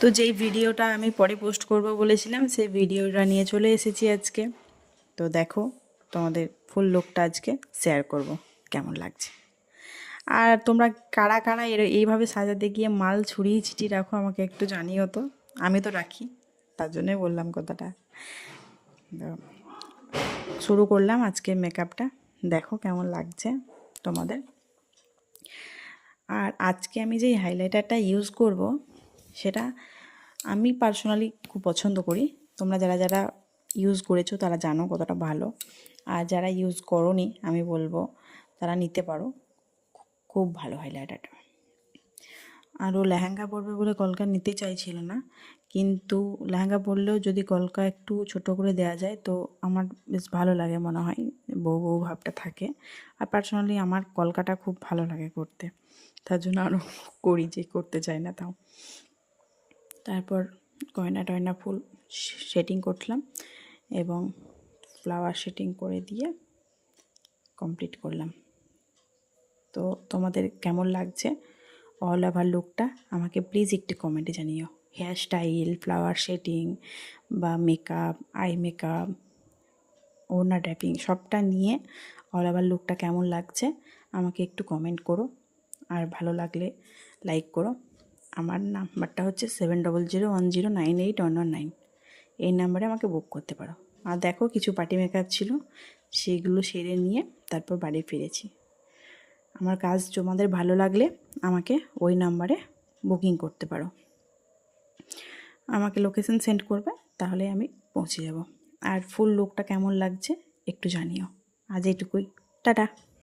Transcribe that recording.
তো যেই ভিডিওটা আমি পরে পোস্ট করব বলেছিলাম সেই ভিডিওটা নিয়ে চলে এসেছি আজকে। তো দেখো, তোমাদের ফুল লুকটা আজকে শেয়ার করব কেমন লাগছে। আর তোমরা কারা কারা এইভাবে সাজাতে গিয়ে মাল ছড়িয়ে ছিটিয়ে রাখো আমাকে একটু জানিও তো। আমি তো রাখি, তার জন্যই বললাম কথাটা। তো শুরু করলাম আজকে মেকআপটা, দেখো কেমন লাগছে তোমাদের। আর আজকে আমি যেই হাইলাইটারটা ইউজ করব সেটা আমি পার্সোনালি খুব পছন্দ করি। তোমরা যারা যারা ইউজ করেছো তারা জানো কতটা ভালো, আর যারা ইউজ করোনি আমি বলবো তারা নিতে পারো, খুব ভালো হাইলাইটারটা। আর ও লেহেঙ্গা পরবে বলে কলকা নিতে চাইছিল না, কিন্তু লেহেঙ্গা পরলেও যদি কলকা একটু ছোট করে দেওয়া যায় তো আমার বেশ ভালো লাগে, মনে হয় বউ বউ ভাবটা থাকে। আর পার্সোনালি আমার কলকাটা খুব ভালো লাগে করতে, তার জন্য আরও করি, যে করতে চাই না তাও। তারপর গয়না টয়না ফুল সেটিং করলাম এবং ফ্লাওয়ার সেটিং করে দিয়ে কমপ্লিট করলাম। তো তোমাদের কেমন লাগছে অল ওভার লুকটা আমাকে প্লিজ একটু কমেন্টে জানিও। হেয়ার স্টাইল, ফ্লাওয়ার সেটিং বা মেকআপ, আই মেকআপ, ওড়না ট্যাপিং সবটা নিয়ে অল ওভার লুকটা কেমন লাগছে আমাকে একটু কমেন্ট করো। আর ভালো লাগলে লাইক করো। আমার নাম্বারটা হচ্ছে 7001098111 এই নাম্বারে আমাকে বুক করতে পারো। আর দেখো, কিছু পার্টি মেকআপ ছিল, সেগুলো সেরে নিয়ে তারপর বাড়ি ফিরেছি। আমার কাজ তোমাদের ভালো লাগলে আমাকে ওই নাম্বারে বুকিং করতে পারো, আমাকে লোকেশন সেন্ড করবে, তাহলে আমি পৌঁছে যাব। আর ফুল লুকটা কেমন লাগছে একটু জানিও। আজ এইটুকুই, টাটা।